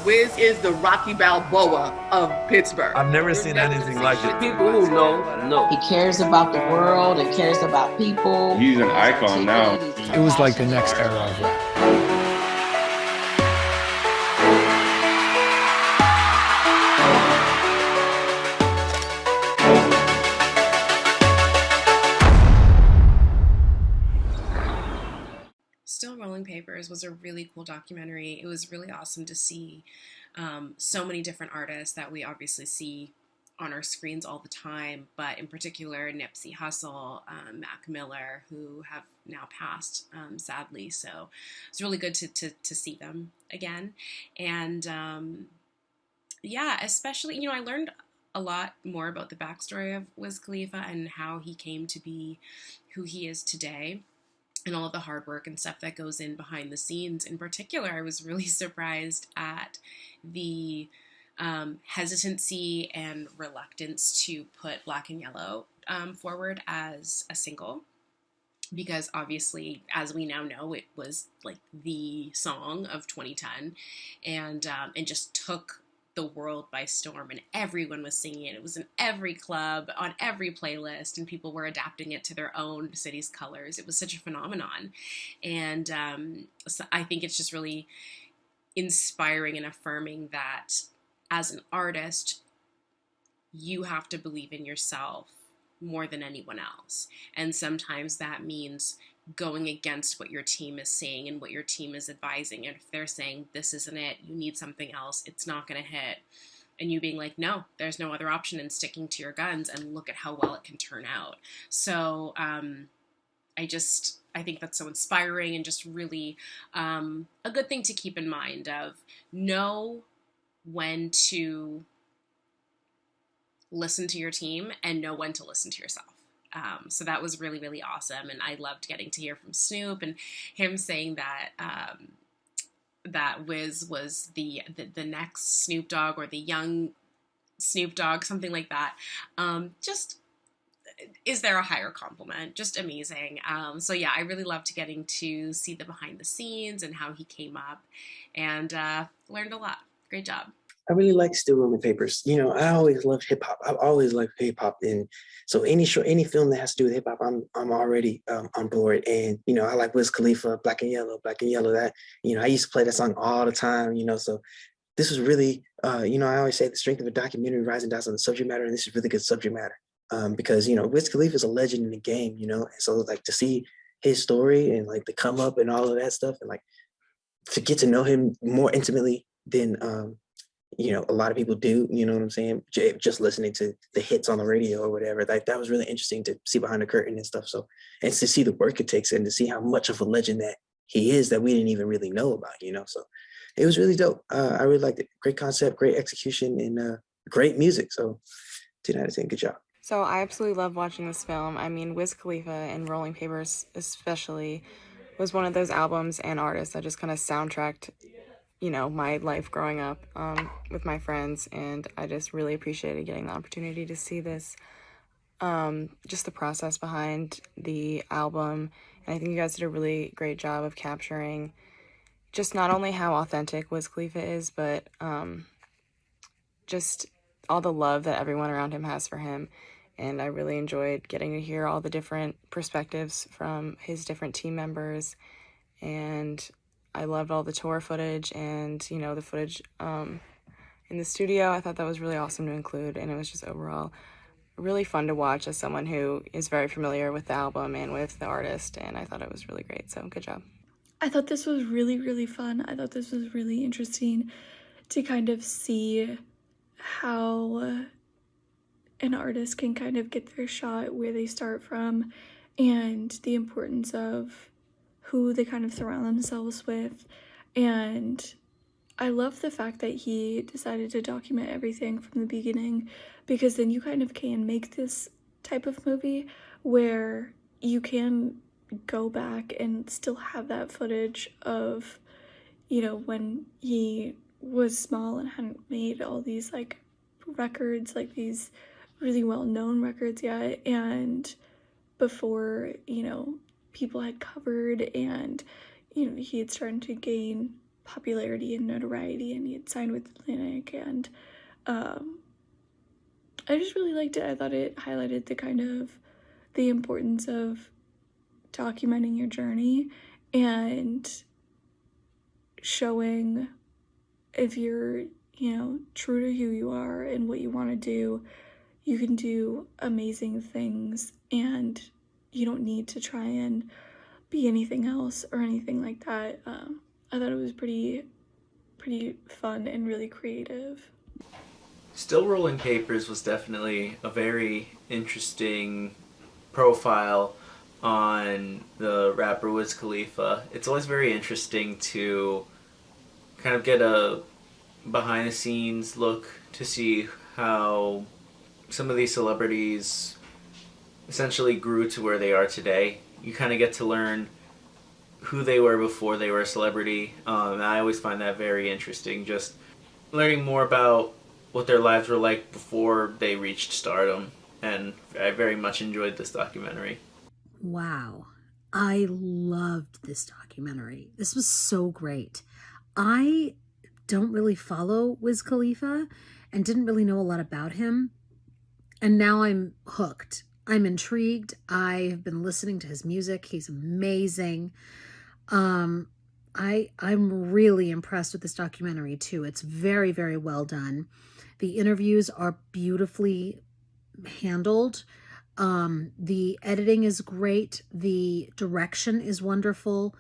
Wiz is the Rocky Balboa of Pittsburgh. I've never seen anything like it. People who know. He cares about the world and cares about people. He's an icon now. It was like the next era of rap. Still Rolling Papers was a really cool documentary. It was really awesome to see so many different artists that we obviously see on our screens all the time, but in particular Nipsey Hussle, Mac Miller, who have now passed, sadly. So it's really good to see them again. And yeah, especially, I learned a lot more about the backstory of Wiz Khalifa and how he came to be who he is today, and all of the hard work and stuff that goes in behind the scenes. In particular, I was really surprised at the hesitancy and reluctance to put Black and Yellow forward as a single, because obviously, as we now know, it was like the song of 2010, and just took the world by storm, and everyone was singing it. It was in every club, on every playlist, and people were adapting it to their own city's colors. It was such a phenomenon, and so I think it's just really inspiring and affirming that as an artist, you have to believe in yourself more than anyone else, and sometimes that means going against what your team is saying and what your team is advising. And if they're saying, this isn't it, you need something else, it's not going to hit, and you being like, no, there's no other option, and sticking to your guns, and look at how well it can turn out. So I think that's so inspiring, and just really a good thing to keep in mind of know when to listen to your team and know when to listen to yourself. So that was really, really awesome. And I loved getting to hear from Snoop and him saying that that Wiz was the next Snoop Dogg, or the young Snoop Dogg, something like that. Just, is there a higher compliment? Just amazing. So yeah, I really loved getting to see the behind the scenes and how he came up, and learned a lot. Great job. I really like Still Rolling Papers. I always loved hip hop. I've always liked hip hop, and so any film that has to do with hip hop, I'm already on board. And I like Wiz Khalifa, Black and Yellow. That I used to play that song all the time. So this was really, I always say the strength of a documentary rising down on the subject matter, and this is really good subject matter, because Wiz Khalifa is a legend in the game. And so like to see his story and like the come up and all of that stuff, and like to get to know him more intimately than a lot of people do, you know what I'm saying? Just listening to the hits on the radio or whatever, that was really interesting to see behind the curtain and stuff. So, and to see the work it takes, and to see how much of a legend that he is that we didn't even really know about, So it was really dope. I really liked it. Great concept, great execution, and great music. So 10 out of 10, good job. So I absolutely love watching this film. I mean, Wiz Khalifa and Rolling Papers especially was one of those albums and artists that just kind of soundtracked my life growing up with my friends, and I just really appreciated getting the opportunity to see this, just the process behind the album. And I think you guys did a really great job of capturing just not only how authentic Wiz Khalifa is, but just all the love that everyone around him has for him. And I really enjoyed getting to hear all the different perspectives from his different team members, and I loved all the tour footage and, the footage in the studio. I thought that was really awesome to include, and it was just overall really fun to watch as someone who is very familiar with the album and with the artist, and I thought it was really great, so good job. I thought this was really, really fun. I thought this was really interesting to kind of see how an artist can kind of get their shot, where they start from, and the importance of who they kind of surround themselves with. And I love the fact that he decided to document everything from the beginning, because then you kind of can make this type of movie where you can go back and still have that footage of, when he was small and hadn't made all these like records, like these really well-known records yet, and before, people had covered, and he had started to gain popularity and notoriety, and he had signed with Atlantic, and I just really liked it. I thought it highlighted the importance of documenting your journey and showing if you're, true to who you are and what you want to do, you can do amazing things, and you don't need to try and be anything else or anything like that. I thought it was pretty fun and really creative. Still Rolling Papers was definitely a very interesting profile on the rapper Wiz Khalifa. It's always very interesting to kind of get a behind the scenes look to see how some of these celebrities essentially grew to where they are today. You kind of get to learn who they were before they were a celebrity. And I always find that very interesting, just learning more about what their lives were like before they reached stardom. And I very much enjoyed this documentary. Wow. I loved this documentary. This was so great. I don't really follow Wiz Khalifa and didn't really know a lot about him. And now I'm hooked. I'm intrigued. I have been listening to his music. He's amazing. I'm really impressed with this documentary too. It's very, very well done. The interviews are beautifully handled. The editing is great. The direction is wonderful.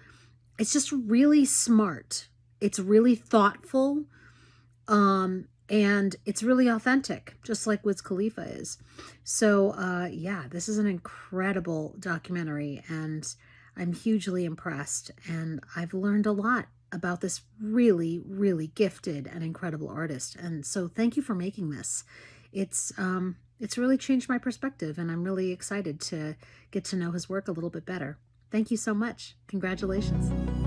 It's just really smart. It's really thoughtful. And it's really authentic, just like Wiz Khalifa is. So, yeah, this is an incredible documentary, and I'm hugely impressed. And I've learned a lot about this really, really gifted and incredible artist. And so thank you for making this. It's really changed my perspective, and I'm really excited to get to know his work a little bit better. Thank you so much. Congratulations.